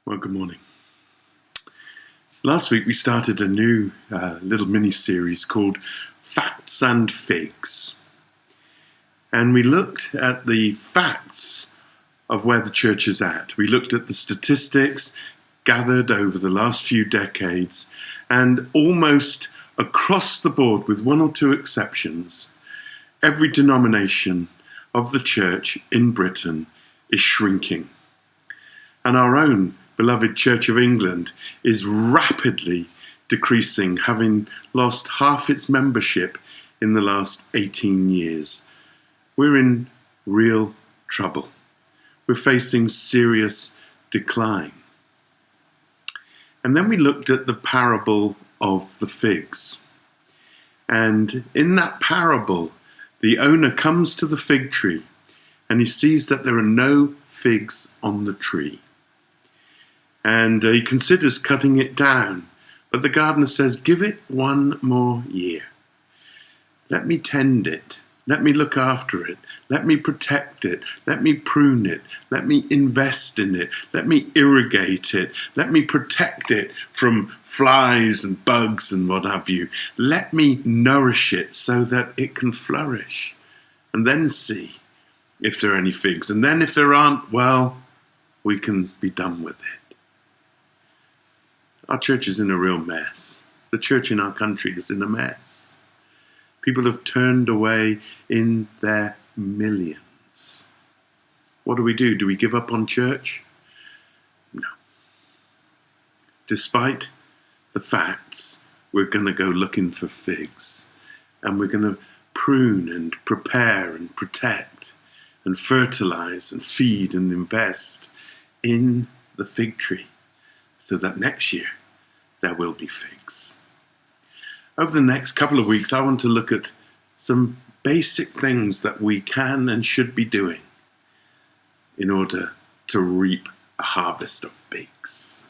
Well, good morning. Last week we started a new little mini-series called Facts and Figs. And we looked at the facts of where the church is at. We looked at the statistics gathered over the last few decades, and almost across the board, with one or two exceptions, every denomination of the church in Britain is shrinking. And our own beloved Church of England is rapidly decreasing, having lost half its membership in the last 18 years. We're in real trouble. We're facing serious decline. And then we looked at the parable of the figs. And in that parable, the owner comes to the fig tree and he sees that there are no figs on the tree. And he considers cutting it down. But the gardener says, give it one more year. Let me tend it. Let me look after it. Let me protect it. Let me prune it. Let me invest in it. Let me irrigate it. Let me protect it from flies and bugs and what have you. Let me nourish it so that it can flourish. And then see if there are any figs. And then if there aren't, well, we can be done with it. Our church is in a real mess. The church in our country is in a mess. People have turned away in their millions. What do? Do we give up on church? No. Despite the facts, we're going to go looking for figs. And we're going to prune and prepare and protect and fertilize and feed and invest in the fig tree, so that next year there will be figs. Over the next couple of weeks, I want to look at some basic things that we can and should be doing in order to reap a harvest of figs.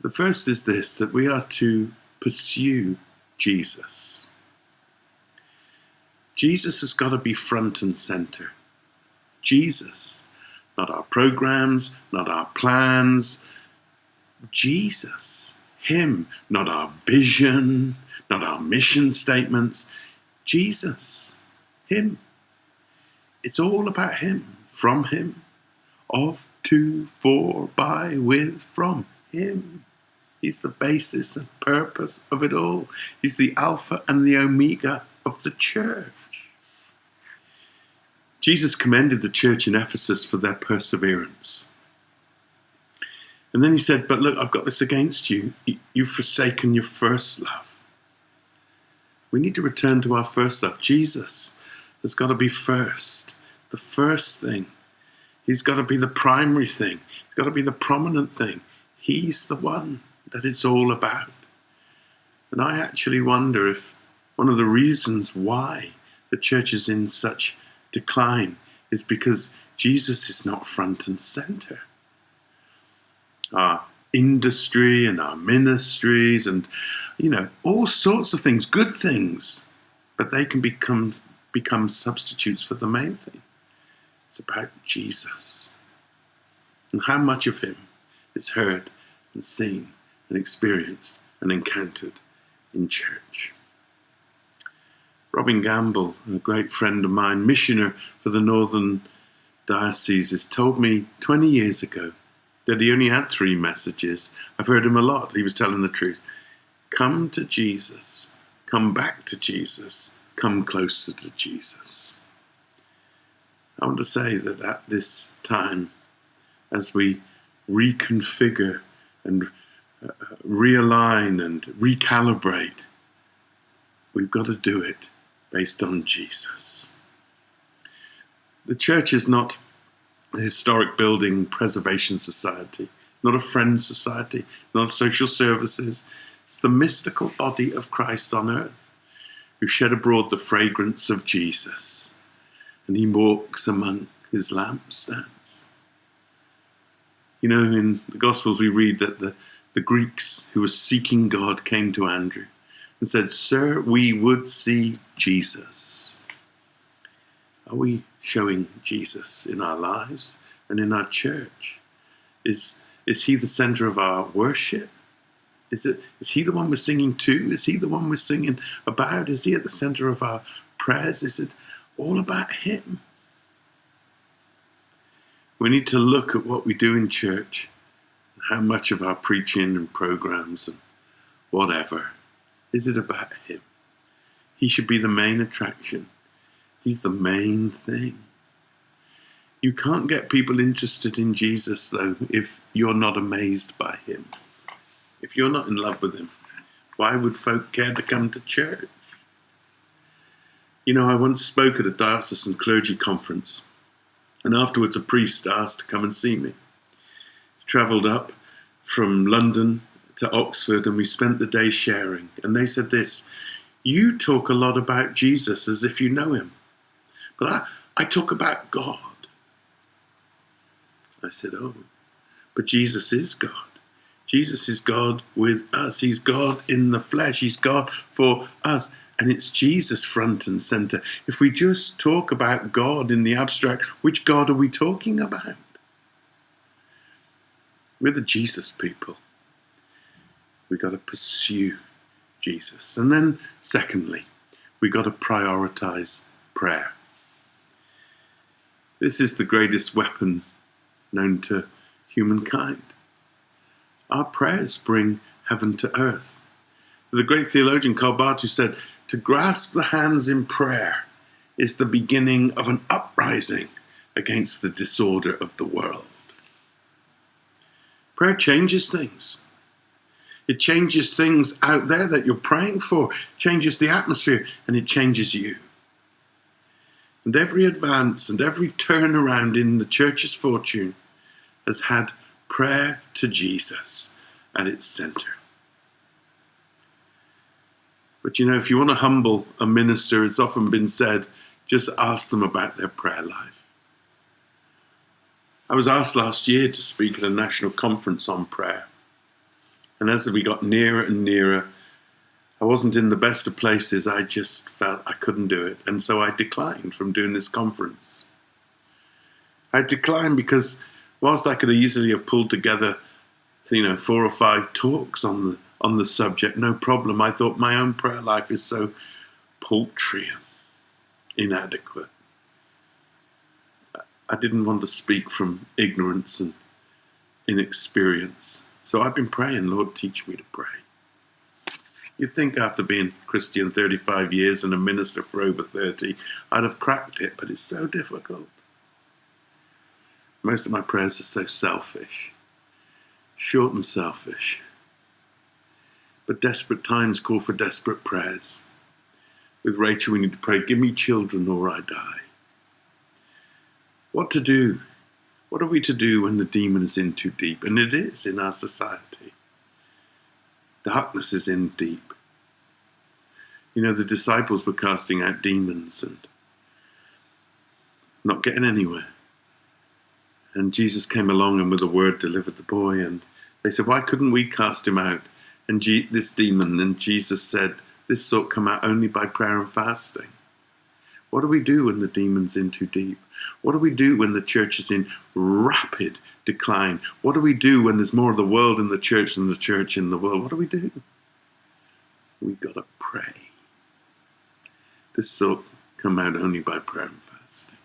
The first is this, that we are to pursue Jesus. Jesus has got to be front and center. Jesus. Not our programs, not our plans. Jesus. Him. Not our vision, not our mission statements. Jesus. Him. It's all about Him. From Him. Of, to, for, by, with, from Him. He's the basis and purpose of it all. He's the Alpha and the Omega of the church. Jesus commended the church in Ephesus for their perseverance. And then he said, but look, I've got this against you. You've forsaken your first love. We need to return to our first love. Jesus has got to be first, the first thing. He's got to be the primary thing. He's got to be the prominent thing. He's the one that it's all about. And I actually wonder if one of the reasons why the church is in such decline is because Jesus is not front and center. Our industry and our ministries and, all sorts of things, good things, but they can become substitutes for the main thing. It's about Jesus and how much of Him is heard and seen and experienced and encountered in church. Robin Gamble, a great friend of mine, missioner for the Northern Diocese, told me 20 years ago that he only had 3 messages. I've heard him a lot. He was telling the truth. Come to Jesus. Come back to Jesus. Come closer to Jesus. I want to say that at this time, as we reconfigure and realign and recalibrate, we've got to do it based on Jesus. The church is not a historic building preservation society, not a friends society, not social services. It's the mystical body of Christ on earth, who shed abroad the fragrance of Jesus, and He walks among His lampstands. In the Gospels we read that the Greeks who were seeking God came to Andrew and said, Sir, we would see Jesus. Are we showing Jesus in our lives? and in our church? Is he the center of our worship? Is he the one we're singing to? Is he the one we're singing about? Is he at the center of our prayers? Is it all about him? We need to look at what we do in church, and how much of our preaching and programs and whatever, is it about him? He should be the main attraction. He's the main thing. You can't get people interested in Jesus, though, if you're not amazed by him. If you're not in love with him, why would folk care to come to church? You know, I once spoke at a diocesan clergy conference, and afterwards a priest asked to come and see me. He travelled up from London to Oxford, and we spent the day sharing. And they said this: you talk a lot about Jesus as if you know him, but I talk about God. I said, oh, but Jesus is God. Jesus is God with us. He's God in the flesh. He's God for us. And it's Jesus front and center. If we just talk about God in the abstract, which God are we talking about? We're the Jesus people. We've got to pursue Jesus. And then, secondly, we've got to prioritize prayer. This is the greatest weapon known to humankind. Our prayers bring heaven to earth. The great theologian Karl Barth said, to grasp the hands in prayer is the beginning of an uprising against the disorder of the world. Prayer changes things. It changes things out there that you're praying for, changes the atmosphere, and it changes you. And every advance and every turnaround in the church's fortune has had prayer to Jesus at its center. But you know, if you want to humble a minister, it's often been said, just ask them about their prayer life. I was asked last year to speak at a national conference on prayer. And as we got nearer and nearer, I wasn't in the best of places. I just felt I couldn't do it. And so I declined from doing this conference. I declined because whilst I could easily have pulled together, 4 or 5 talks on the subject, no problem. I thought my own prayer life is so paltry, inadequate. I didn't want to speak from ignorance and inexperience. So I've been praying, Lord, teach me to pray. You'd think after being Christian 35 years and a minister for over 30, I'd have cracked it, but it's so difficult. Most of my prayers are so selfish, short and selfish. But desperate times call for desperate prayers. With Rachel, we need to pray, give me children or I die. What to do? What are we to do when the demon is in too deep? And it is in our society. Darkness is in deep. The disciples were casting out demons and not getting anywhere. And Jesus came along and with a word delivered the boy. And they said, why couldn't we cast him out? And this demon, and Jesus said, this sort come out only by prayer and fasting. What do we do when the demon's in too deep? What do we do when the church is in rapid decline? What do we do when there's more of the world in the church than the church in the world? What do we do? We've got to pray. This sort come out only by prayer and fasting.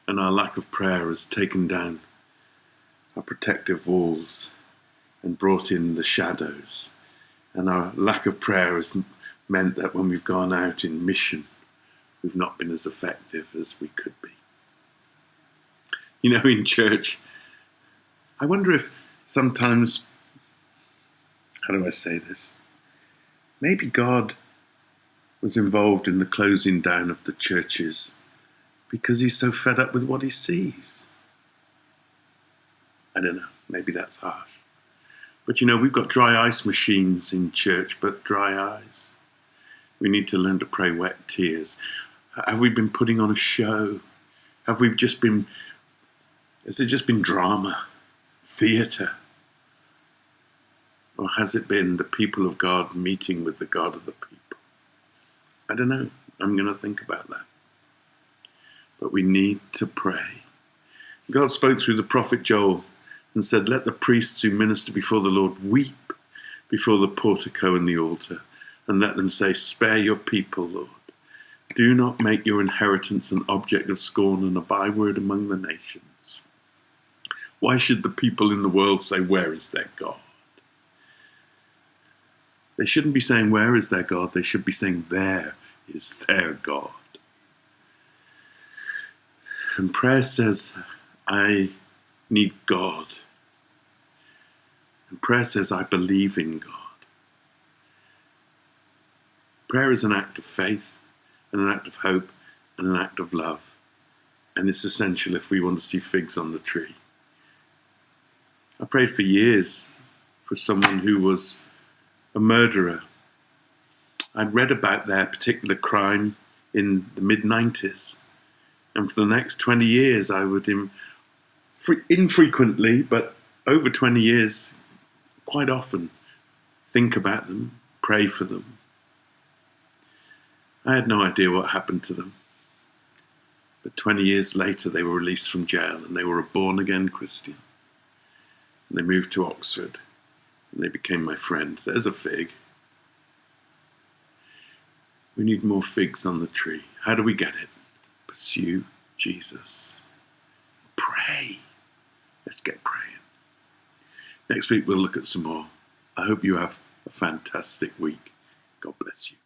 And our lack of prayer has taken down our protective walls and brought in the shadows. And our lack of prayer has meant that when we've gone out in mission, we've not been as effective as we could be. In church, I wonder if sometimes, how do I say this? Maybe God was involved in the closing down of the churches because he's so fed up with what he sees. I don't know, maybe that's harsh. But we've got dry ice machines in church, but dry eyes. We need to learn to pray wet tears. Have we been putting on a show? Has it just been drama, theatre? Or has it been the people of God meeting with the God of the people? I don't know. I'm going to think about that. But we need to pray. God spoke through the prophet Joel and said, "Let the priests who minister before the Lord weep before the portico and the altar, and let them say, 'Spare your people, Lord. Do not make your inheritance an object of scorn and a byword among the nations.'" Why should the people in the world say, "Where is their God?" They shouldn't be saying, "Where is their God?" They should be saying, "There is their God." And prayer says, "I need God." And prayer says, "I believe in God." Prayer is an act of faith, and an act of hope, and an act of love. And it's essential if we want to see figs on the tree. I prayed for years for someone who was a murderer. I'd read about their particular crime in the mid-90s. And for the next 20 years, I would infrequently, but over 20 years, quite often, think about them, pray for them. I had no idea what happened to them. But 20 years later, they were released from jail and they were a born-again Christian. And they moved to Oxford and they became my friend. There's a fig. We need more figs on the tree. How do we get it? Pursue Jesus. Pray. Let's get praying. Next week we'll look at some more. I hope you have a fantastic week. God bless you.